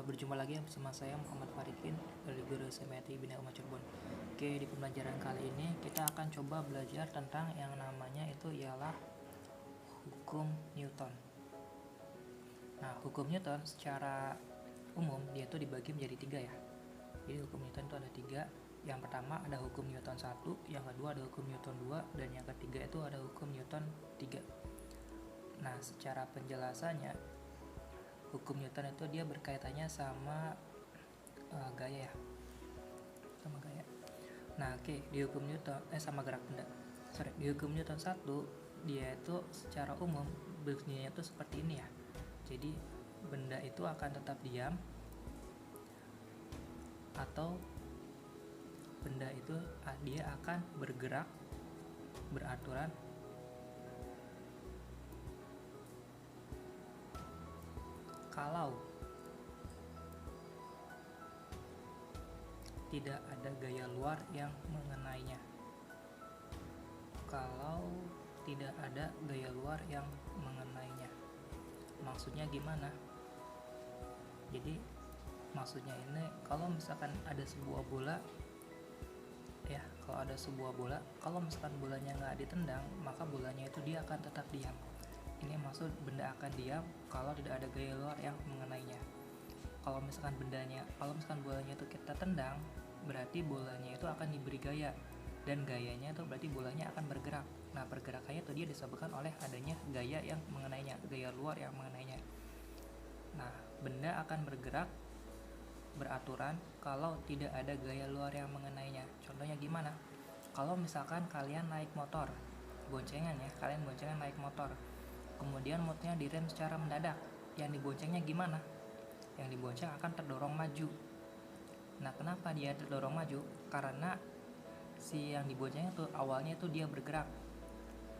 Berjumpa lagi bersama saya Muhammad Farikin dari Guru SMIT Bina Uma Cirebon. Oke, di pembelajaran kali ini kita akan coba belajar tentang yang namanya itu ialah hukum Newton. Nah, hukum Newton secara umum dia itu dibagi menjadi 3 ya. Jadi hukum Newton itu ada 3. Yang pertama ada hukum Newton 1, yang kedua ada hukum Newton 2, dan yang ketiga itu ada hukum Newton 3. Nah, secara penjelasannya hukum Newton itu dia berkaitannya sama gaya ya, sama gaya. Nah, di hukum Newton sama gerak benda. Di hukum Newton 1 dia itu secara umum bunyinya itu seperti ini ya. Jadi benda itu akan tetap diam atau benda itu dia akan bergerak beraturan kalau tidak ada gaya luar yang mengenainya. Kalau tidak ada gaya luar yang mengenainya. Maksudnya gimana? Jadi maksudnya ini kalau misalkan ada sebuah bola ya, kalau misalkan bolanya nggak ditendang, maka bolanya itu dia akan tetap diam. Ini maksud benda akan diam kalau tidak ada gaya luar yang mengenainya. Kalau misalkan bolanya itu kita tendang, berarti bolanya itu akan diberi gaya, dan gayanya itu berarti bolanya akan bergerak. Nah, pergerakannya itu dia disebabkan oleh adanya gaya yang mengenainya, gaya luar yang mengenainya. Nah, benda akan bergerak beraturan kalau tidak ada gaya luar yang mengenainya. Contohnya gimana? Kalau misalkan kalian naik motor, boncengan ya, kalian boncengan naik motor, kemudian motornya direm secara mendadak, yang diboncengnya gimana? Yang dibonceng akan terdorong maju. Nah, kenapa dia terdorong maju? Karena si yang dibonceng itu awalnya itu dia bergerak,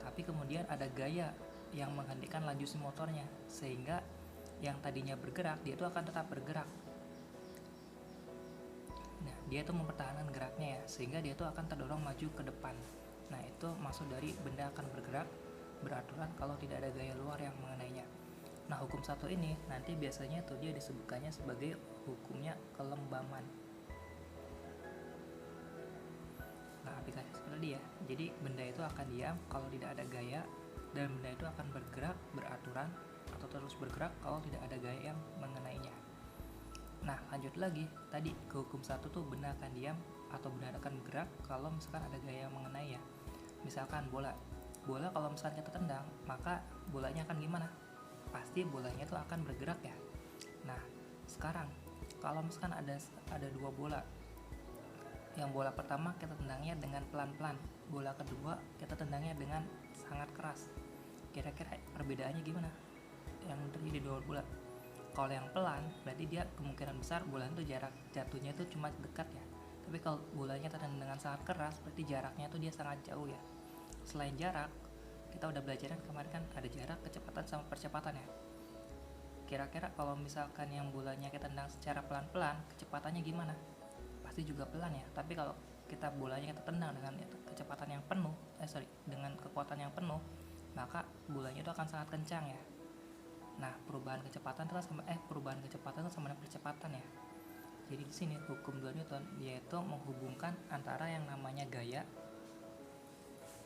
tapi kemudian ada gaya yang menghentikan laju si motornya, sehingga yang tadinya bergerak dia itu akan tetap bergerak. Nah, dia itu mempertahankan geraknya ya, sehingga dia itu akan terdorong maju ke depan. Nah, itu maksud dari benda akan bergerak beraturan kalau tidak ada gaya luar yang mengenainya. Nah, hukum 1 ini nanti biasanya tuh dia disebutkannya sebagai hukumnya kelembaman. Nah, aplikasi seperti dia. Jadi benda itu akan diam kalau tidak ada gaya, dan benda itu akan bergerak beraturan atau terus bergerak kalau tidak ada gaya yang mengenainya. Nah, lanjut lagi, tadi ke hukum 1 tuh benda akan diam atau benda akan bergerak kalau misalkan ada gaya yang mengenai ya. Misalkan bola kalau misalkan kita tendang, maka bolanya akan gimana? Pasti bolanya itu akan bergerak ya. Nah, sekarang kalau misalkan ada 2 bola, yang bola pertama kita tendangnya dengan pelan-pelan, bola kedua kita tendangnya dengan sangat keras. Kira-kira perbedaannya gimana yang terjadi 2 bola? Kalau yang pelan berarti dia kemungkinan besar bola itu jarak jatuhnya itu cuma dekat ya. Tapi kalau bolanya tendang dengan sangat keras berarti jaraknya itu dia sangat jauh ya. Selain jarak, kita udah belajarin kemarin kan ada jarak, kecepatan sama percepatan ya. Kira-kira kalau misalkan yang bolanya kita tendang secara pelan-pelan, kecepatannya gimana? Pasti juga pelan ya. Tapi kalau bolanya kita tendang dengan kecepatan yang penuh, dengan kekuatan yang penuh, maka bolanya itu akan sangat kencang ya. Nah, perubahan kecepatan itu sama dengan percepatan ya. Jadi di sini hukum 2 Newton yaitu menghubungkan antara yang namanya gaya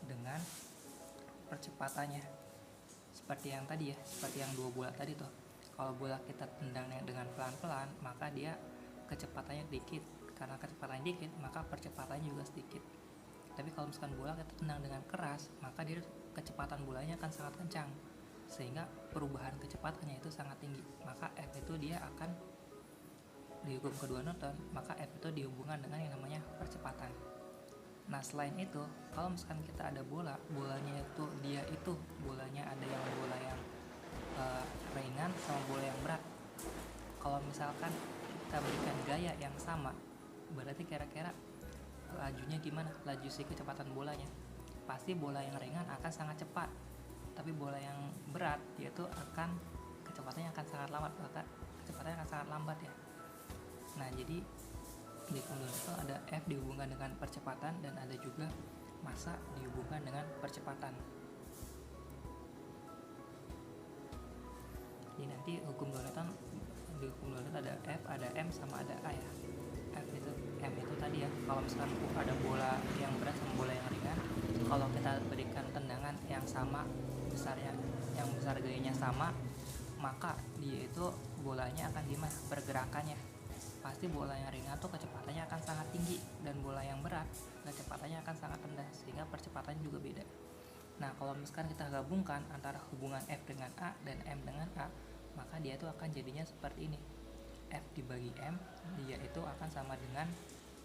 dengan percepatannya. Seperti yang tadi ya, seperti yang 2 bola tadi tuh. Kalau bola kita tendangnya dengan pelan-pelan, maka dia kecepatannya sedikit. Karena kecepatannya dikit, maka percepatannya juga sedikit. Tapi kalau misalkan bola kita tendang dengan keras, maka dia kecepatan bolanya akan sangat kencang, sehingga perubahan kecepatannya itu sangat tinggi. Maka F itu dia akan di hukum kedua Newton, maka F itu dihubungkan dengan yang namanya percepatan. Nah, selain itu, kalau misalkan kita ada bolanya itu bolanya ada yang bola yang ringan sama bola yang berat. Kalau misalkan kita berikan gaya yang sama, berarti kira-kira lajunya gimana? Laju si kecepatan bolanya. Pasti bola yang ringan akan sangat cepat, tapi bola yang berat dia tuh kecepatannya akan sangat lambat, ya. Nah, jadi di hukum itu ada F dihubungkan dengan percepatan dan ada juga massa dihubungkan dengan percepatan. Jadi nanti hukum Newton di hukum 2 Newton ada F, ada M, sama ada A ya. M itu tadi ya, kalau misalkan ada bola yang berat sama bola yang ringan, kalau kita berikan tendangan yang sama besarnya, yang besar gayanya sama, maka dia itu bolanya akan gimana pergerakannya. Pasti bola yang ringan tuh kecepatannya akan sangat tinggi, dan bola yang berat kecepatannya akan sangat rendah, sehingga percepatannya juga beda. Nah, kalau misalkan kita gabungkan antara hubungan F dengan A dan M dengan A, maka dia itu akan jadinya seperti ini. F dibagi M, dia itu akan sama dengan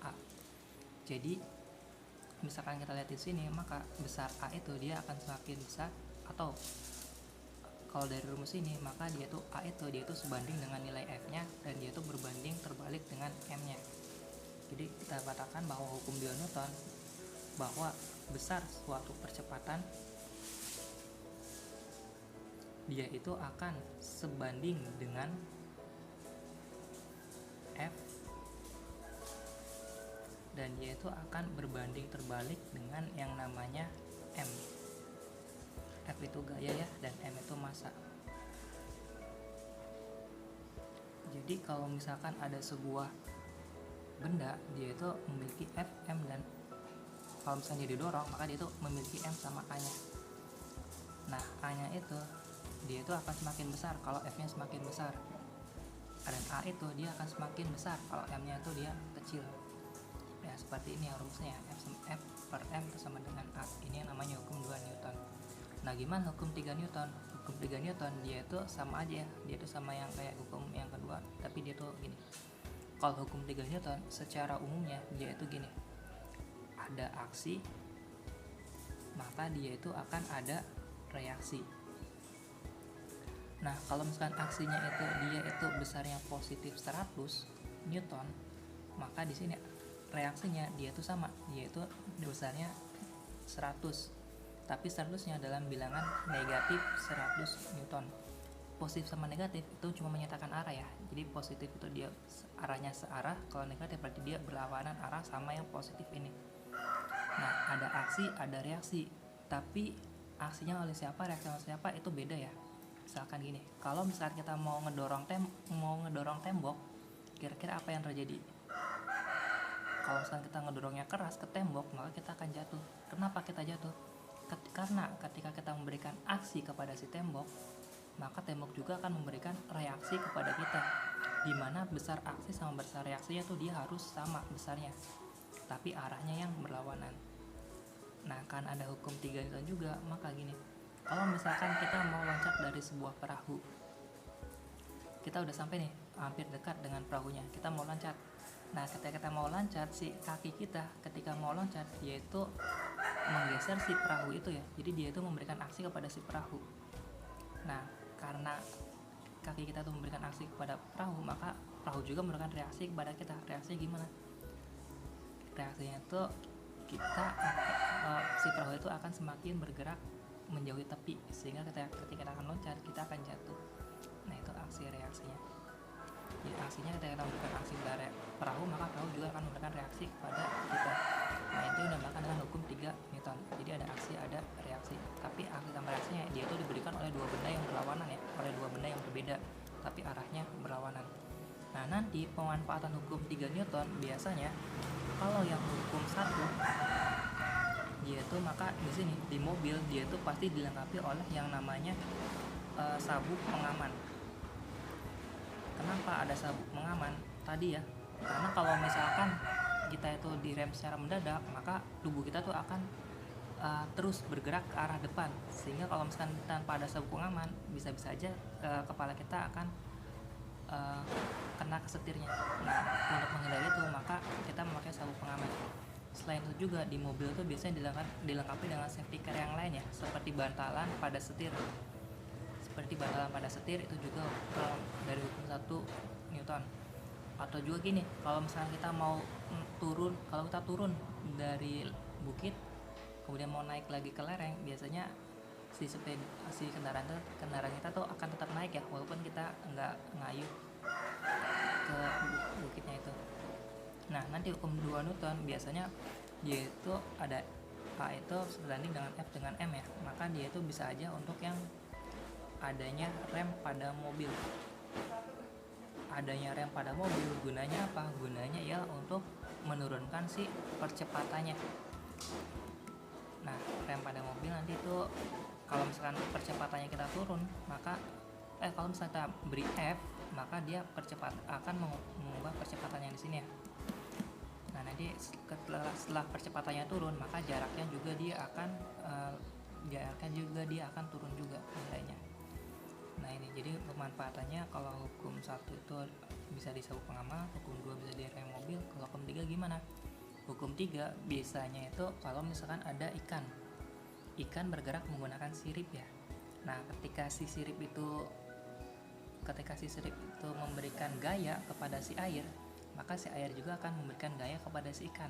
A. Jadi misalkan kita lihat di sini, maka besar A itu dia akan semakin besar, atau kalau dari rumus ini, maka dia itu A itu sebanding dengan nilai F-nya, dan dia itu berbanding terbalik dengan M-nya. Jadi kita katakan bahwa hukum 2 Newton, bahwa besar suatu percepatan dia itu akan sebanding dengan F, dan dia itu akan berbanding terbalik dengan yang namanya M. F itu gaya ya, dan M itu massa. Jadi kalau misalkan ada sebuah benda, dia itu memiliki F, M, dan kalau misalnya didorong, maka dia itu memiliki M sama A nya. Nah, A nya itu dia itu akan semakin besar kalau F nya semakin besar, dan A itu dia akan semakin besar kalau M nya itu dia kecil. Ya, seperti ini ya rumusnya. F per M itu sama dengan A. Ini yang namanya hukum 2 Newton. Nah, gimana hukum 3 Newton? Hukum 3 Newton dia itu sama aja ya. Dia itu sama yang kayak hukum yang kedua, tapi dia tuh gini. Kalau hukum 3 Newton secara umumnya dia itu gini. Ada aksi, maka dia itu akan ada reaksi. Nah, kalau misalkan aksinya itu dia itu besarnya positif 100 Newton, maka di sini reaksinya dia itu sama, yaitu besarnya 100, tapi 100-nya dalam bilangan negatif 100 Newton. Positif sama negatif itu cuma menyatakan arah ya. Jadi positif itu dia arahnya searah, kalau negatif berarti dia berlawanan arah sama yang positif ini. Nah, ada aksi, ada reaksi, tapi aksinya oleh siapa, reaksi oleh siapa itu beda ya. Misalkan gini, kalau misalkan kita mau ngedorong tembok, kira-kira apa yang terjadi? Kalau misalkan kita ngedorongnya keras ke tembok, maka kita akan jatuh. Kenapa kita jatuh? Karena ketika kita memberikan aksi kepada si tembok, maka tembok juga akan memberikan reaksi kepada kita, dimana besar aksi sama besar reaksinya tuh dia harus sama besarnya, tapi arahnya yang berlawanan. Nah, kan ada hukum 3 Newton juga. Maka gini, kalau misalkan kita mau loncat dari sebuah perahu, kita udah sampai nih, hampir dekat dengan perahunya, kita mau loncat. Nah, ketika kita mau loncat, si kaki kita ketika mau loncat, dia itu menggeser si perahu itu ya. Jadi dia itu memberikan aksi kepada si perahu. Nah, karena kaki kita tuh memberikan aksi kepada perahu, maka perahu juga memberikan reaksi kepada kita. Reaksinya gimana? Reaksinya itu si perahu itu akan semakin bergerak menjauhi tepi, sehingga ketika kita akan loncat, kita akan jatuh. Nah, itu aksi reaksinya. Jadi aksinya ketika kita memberikan aksi pada perahu, maka perahu juga akan memberikan reaksi kepada kita. Nah, itu dinamakan dengan hukum 3 Newton. Jadi ada aksi, ada reaksi. Tapi aksi sama reaksinya dia itu diberikan oleh dua benda yang berlawanan ya, oleh dua benda yang berbeda, tapi arahnya berlawanan. Nah, nanti pemanfaatan hukum 3 Newton biasanya kalau yang hukum 1 dia itu, maka di sini di mobil dia itu pasti dilengkapi oleh yang namanya sabuk pengaman. Kenapa ada sabuk pengaman tadi ya? Karena kalau misalkan kita itu direm secara mendadak, maka tubuh kita tuh akan terus bergerak ke arah depan, sehingga kalau misalkan tanpa ada sabuk pengaman, bisa-bisa aja kepala kita akan kena ke setirnya. Nah, untuk menghindari itu, maka kita memakai sabuk pengaman. Selain itu juga di mobil itu biasanya dilengkapi dengan safety care yang lain ya, seperti bantalan pada setir. Seperti bantalan pada setir itu juga dari hukum 1 Newton. Atau juga gini, kalau misalnya kita mau turun, kalau kita turun dari bukit kemudian mau naik lagi ke lereng, biasanya si kendaraan kita tuh akan tetap naik ya, walaupun kita nggak ngayuh ke bukitnya itu. Nah, nanti hukum 2 Newton biasanya dia itu ada A itu sebanding dengan F dengan M ya, maka dia itu bisa aja untuk yang adanya rem pada mobil. adanya rem pada mobil gunanya apa? Gunanya ya untuk menurunkan si percepatannya. Nah, rem pada mobil nanti itu kalau misalkan percepatannya kita turun, maka kalau misalnya kita beri F, maka dia akan mengubah percepatannya di sini ya. Nah, nanti setelah percepatannya turun, maka jaraknya juga dia akan turun juga nilainya. Nah, ini jadi pemanfaatannya kalau hukum 1 itu bisa di sabuk pengaman, hukum 2 bisa di rem mobil. Kalau hukum 3 gimana? Hukum 3 biasanya itu kalau misalkan ada ikan bergerak menggunakan sirip ya. Nah, ketika si sirip itu memberikan gaya kepada si air, maka si air juga akan memberikan gaya kepada si ikan,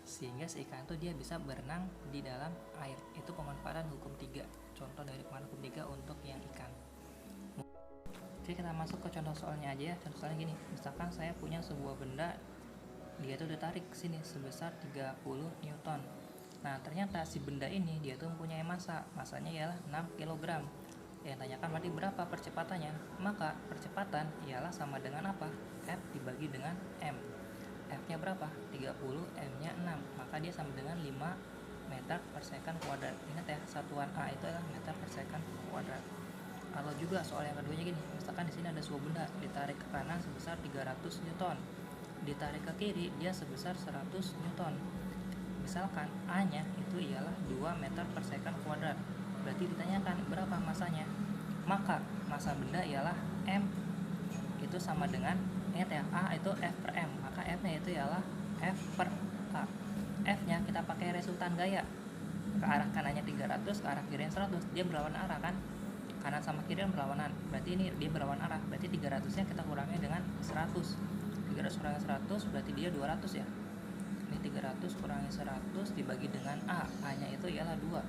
sehingga si ikan itu dia bisa berenang di dalam air. Itu pemanfaatan hukum 3. Contoh dari pemanfaatan hukum 3 untuk yang ikan. Oke, kita masuk ke contoh soalnya aja ya. Contoh soalnya gini, misalkan saya punya sebuah benda, dia tuh ditarik ke sini sebesar 30 Newton. Nah, ternyata si benda ini dia tuh mempunyai masanya ialah 6 kg. Yang tanyakan berarti berapa percepatannya? Maka percepatan ialah sama dengan apa? F dibagi dengan M. F-nya berapa? 30, M-nya 6. Maka dia sama dengan 5 meter per second kuadrat. Ingat ya, satuan A itu adalah meter per second kuadrat. Kalau juga soal yang keduanya gini, misalkan di sini ada sebuah benda ditarik ke kanan sebesar 300 Newton, ditarik ke kiri dia sebesar 100 Newton. Misalkan A-nya itu ialah 2 meter per second kuadrat. Berarti ditanyakan berapa masanya? Maka masa benda ialah M itu sama dengan, ingat ya, A itu F per M, maka F-nya itu ialah F per A. F-nya kita pakai resultan gaya, ke arah kanannya 300, ke arah kirinya 100, dia berlawanan arah kan? Kanan sama kiri kan berlawanan, berarti ini dia berlawanan arah, berarti 300-nya kita kurangi dengan 100. 300 kurangi 100 berarti dia 200 ya. Ini 300 kurangi 100 dibagi dengan A-nya itu ialah 2.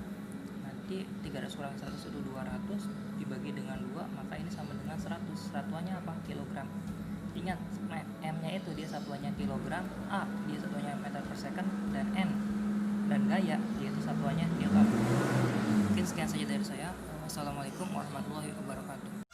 Nanti 300 kurangi 100 itu 200 dibagi dengan 2, maka ini sama dengan 100. Satuannya apa? Kilogram. Ingat, M-nya itu dia satuannya kilogram, A dia satuannya meter per second, dan N dan gaya dia itu satuannya Newton. Mungkin sekian saja dari saya. Wassalamualaikum warahmatullahi wabarakatuh.